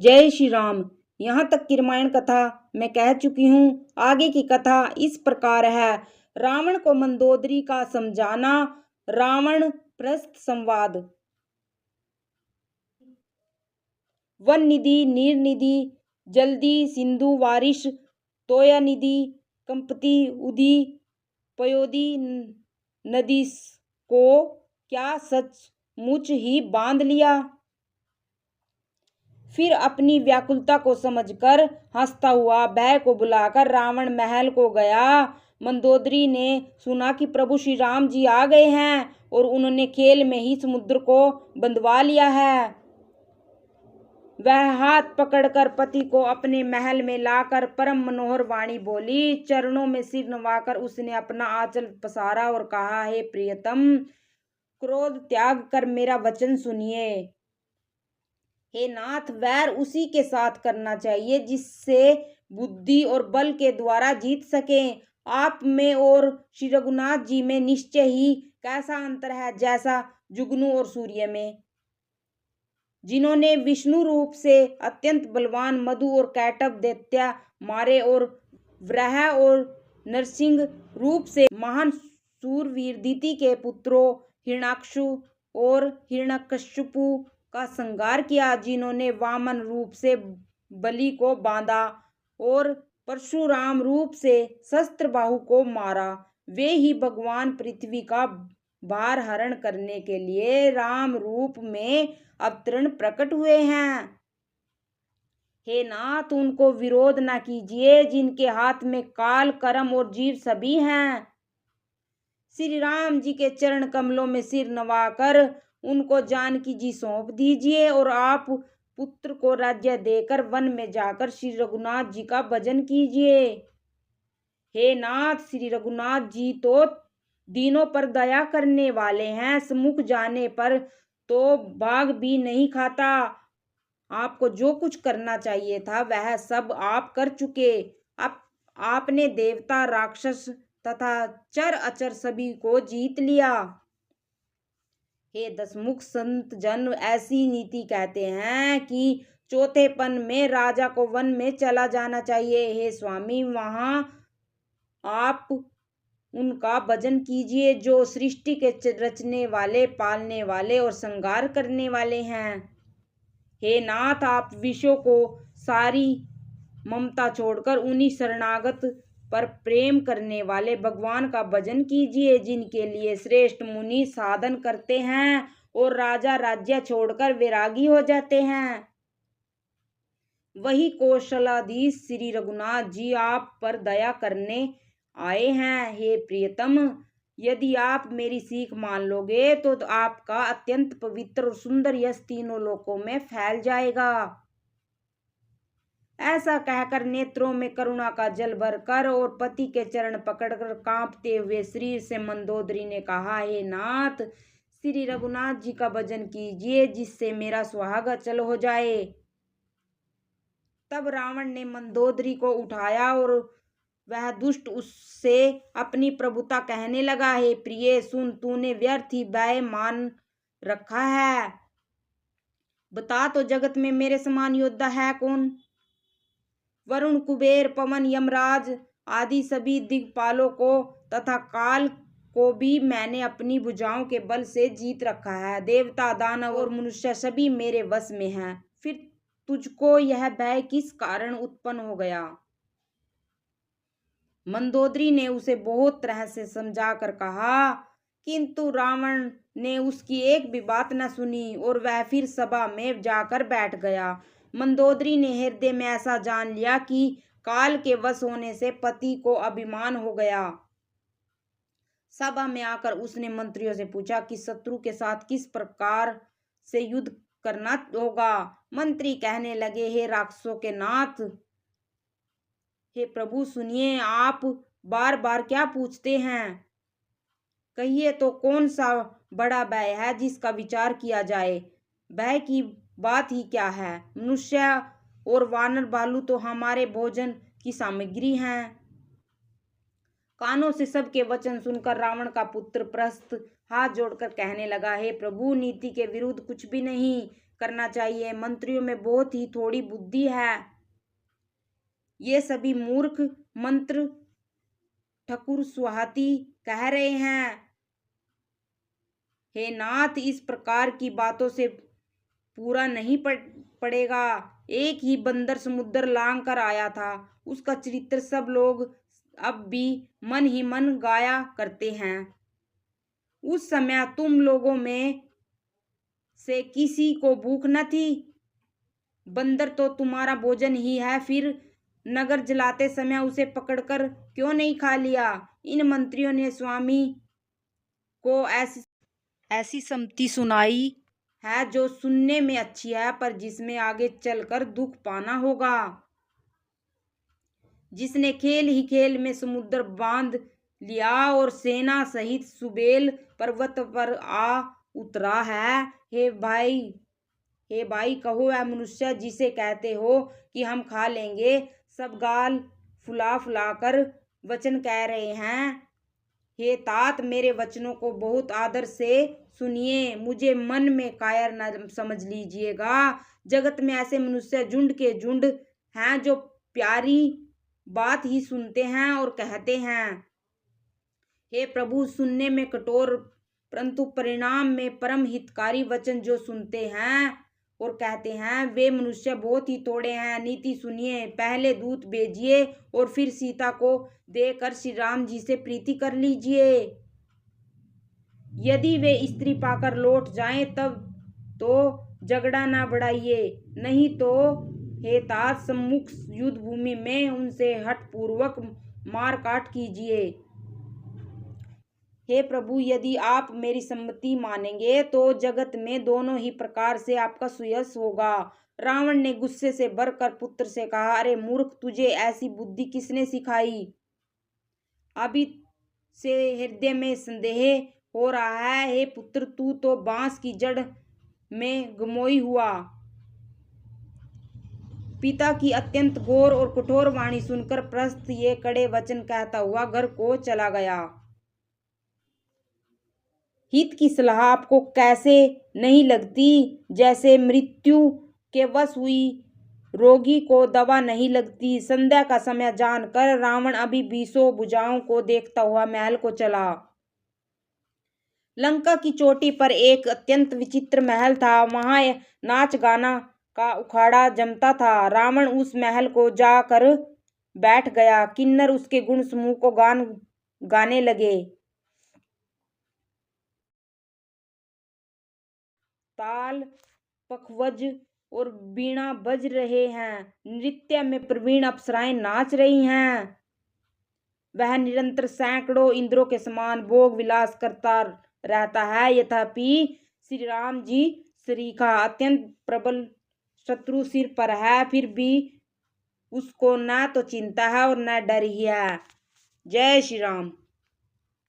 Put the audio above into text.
जय श्री राम। यहाँ तक की रामायण कथा मैं कह चुकी हूँ। आगे की कथा इस प्रकार है। रावण को मंदोदरी का समझाना। रावण प्रस्थ संवाद। वन निधि, नीर निधि, जल्दी, सिंधु वारिश, तोया निधि, कंपति, उदी, पयोदी नदी को क्या सचमुच ही बांध लिया। फिर अपनी व्याकुलता को समझकर हंसता हुआ भय को बुलाकर रावण महल को गया। मंदोदरी ने सुना कि प्रभु श्री राम जी आ गए हैं और उन्होंने खेल में ही समुद्र को बंधवा लिया है। वह हाथ पकड़कर पति को अपने महल में लाकर परम मनोहर वाणी बोली। चरणों में सिर नवाकर उसने अपना आंचल पसारा और कहा, हे प्रियतम, क्रोध त्याग कर मेरा वचन सुनिए। हे नाथ, वैर उसी के साथ करना चाहिए जिससे बुद्धि और बल के द्वारा जीत सकें। आप में और श्री रघुनाथ जी में निश्चय ही कैसा अंतर है, जैसा जुगनू और सूर्य में। जिन्होंने विष्णु रूप से अत्यंत बलवान मधु और कैटभ दैत्य मारे और वराह और नरसिंह रूप से महान सूरवीर दिति के पुत्रों हिरण्याक्षु और हिरण्यकश्यपु का संहार किया। जिन्होंने वामन रूप से बलि को बांधा और परशुराम रूप से सहस्त्रबाहु को मारा। वे ही भगवान पृथ्वी का भार हरण करने के लिए राम रूप में अवतरण प्रकट हुए हैं। हे नाथ, उनको विरोध न कीजिए जिनके हाथ में काल, कर्म और जीव सभी हैं। श्री राम जी के चरण कमलों में सिर नवाकर उनको जानकी जी सौंप दीजिए और आप पुत्र को राज्य देकर वन में जाकर श्री रघुनाथ जी का भजन कीजिए। हे नाथ, श्री रघुनाथ जी तो दीनों पर दया करने वाले हैं। सम्मुख जाने पर तो भाग भी नहीं खाता। आपको जो कुछ करना चाहिए था वह सब आप कर चुके। अब आपने देवता, राक्षस तथा चर अचर सभी को जीत लिया। हे दसमुख संत जन, ऐसी नीति कहते हैं कि चौथेपन में राजा को वन में चला जाना चाहिए। हे स्वामी, वहां आप उनका भजन कीजिए जो सृष्टि के रचने वाले, पालने वाले और संहार करने वाले हैं। हे नाथ, आप विषयों को सारी ममता छोड़कर उन्हीं शरणागत पर प्रेम करने वाले भगवान का भजन कीजिए जिनके लिए श्रेष्ठ मुनि साधन करते हैं और राजा राज्य छोड़कर वैरागी हो जाते हैं। वही कौशलाधीश श्री रघुनाथ जी आप पर दया करने आए हैं। हे प्रियतम, यदि आप मेरी सीख मान लोगे तो आपका अत्यंत पवित्र और सुंदर यश तीनों लोकों में फैल जाएगा। ऐसा कहकर नेत्रों में करुणा का जल भरकर और पति के चरण पकड़कर कांपते हुए शरीर से मंदोदरी ने कहा, हे नाथ, श्री रघुनाथ जी का भजन कीजिए जिससे मेरा सुहाग अचल हो जाए। तब रावण ने मंदोदरी को उठाया और वह दुष्ट उससे अपनी प्रभुता कहने लगा, हे प्रिय, सुन, तूने व्यर्थ ही भय मान रखा है। बता तो जगत में मेरे समान योद्धा है कौन। वरुण, कुबेर, पवन, यमराज आदि सभी दिक्पालों को तथा काल को भी मैंने अपनी भुजाओं के बल से जीत रखा है। देवता, दानव और मनुष्य सभी मेरे वश में हैं। फिर तुझको यह भय किस कारण उत्पन्न हो गया। मंदोदरी ने उसे बहुत तरह से समझा कर कहा, किंतु रावण ने उसकी एक भी बात न सुनी और वह फिर सभा में जाकर बैठ गया। मंदोदरी ने हृदय में ऐसा जान लिया कि काल के वश होने से पति को अभिमान हो गया। सभा में आकर उसने मंत्रियों से पूछा कि शत्रु के साथ किस प्रकार से युद्ध करना होगा। मंत्री कहने लगे, हे राक्षसों के नाथ, हे प्रभु सुनिए, आप बार बार क्या पूछते हैं। कहिए तो कौन सा बड़ा भय है जिसका विचार किया जाए। भय की बात ही क्या है। मनुष्य और वानर भालू तो हमारे भोजन की सामग्री हैं। कानों से सबके वचन सुनकर रावण का पुत्र प्रस्थ हाथ जोड़कर कहने लगा, हे प्रभु, नीति के विरुद्ध कुछ भी नहीं करना चाहिए। मंत्रियों में बहुत ही थोड़ी बुद्धि है। ये सभी मूर्ख मंत्र ठकुर सुहाती कह रहे हैं। हे नाथ, इस प्रकार की बातों से पूरा नहीं पड़ेगा। एक ही बंदर समुद्र लांग कर आया था। उसका चरित्र सब लोग अब भी मन ही मन गाया करते हैं। उस समय तुम लोगों में से किसी को भूख न थी। बंदर तो तुम्हारा भोजन ही है, फिर नगर जलाते समय उसे पकड़कर क्यों नहीं खा लिया। इन मंत्रियों ने स्वामी को ऐसी सम्मति सुनाई है जो सुनने में अच्छी है, पर जिसमें आगे चलकर दुख पाना होगा। जिसने खेल ही खेल में समुद्र बांध लिया और सेना सहित सुबेल पर्वत पर आ उतरा है। हे भाई कहो, वह मनुष्य जिसे कहते हो कि हम खा लेंगे, सब गाल फुला फुला कर वचन कह रहे हैं। हे तात, मेरे वचनों को बहुत आदर से सुनिए, मुझे मन में कायर न समझ लीजिएगा। जगत में ऐसे मनुष्य झुंड के झुंड हैं जो प्यारी बात ही सुनते हैं और कहते हैं, हे प्रभु। सुनने में कठोर परंतु परिणाम में परम हितकारी वचन जो सुनते हैं और कहते हैं, वे मनुष्य बहुत ही थोड़े हैं। नीति सुनिए, पहले दूत भेजिए और फिर सीता को देकर श्री राम जी से प्रीति कर लीजिए। यदि वे स्त्री पाकर लौट जाएं तब तो झगड़ा ना बढ़ाइए, नहीं तो हे तात, सम्मुख युद्ध भूमि में उनसे हठपूर्वक मार काट कीजिए। हे प्रभु, यदि आप मेरी सम्मति मानेंगे तो जगत में दोनों ही प्रकार से आपका सुयश होगा। रावण ने गुस्से से भरकर पुत्र से कहा, अरे मूर्ख, तुझे ऐसी बुद्धि किसने सिखाई। अभी से हृदय में संदेह हो रहा है। हे पुत्र, तू तो बांस की जड़ में गमोई हुआ। पिता की अत्यंत घोर और कठोर वाणी सुनकर प्रस्थ ये कड़े वचन कहता हुआ घर को चला गया। हित की सलाह आपको कैसे नहीं लगती। जैसे मृत्यु के वश हुई रोगी को दवा नहीं लगती। संध्या का समय जानकर रावण अभी 20 भुजाओं को देखता हुआ महल को चला। लंका की चोटी पर एक अत्यंत विचित्र महल था। वहां नाच गाना का उखाड़ा जमता था। रावण उस महल को जाकर बैठ गया। किन्नर उसके गुण समूह को गाने लगे। ताल, पखवज और बीणा बज रहे हैं। नृत्य में प्रवीण अप्सराएं नाच रही हैं। वह निरंतर सैकड़ों इंद्रों के समान भोग विलास करता रहता है। यद्यपि श्री राम जी सरीखा अत्यंत प्रबल शत्रु सिर पर है, फिर भी उसको न तो चिंता है और न डर ही है। जय श्री राम।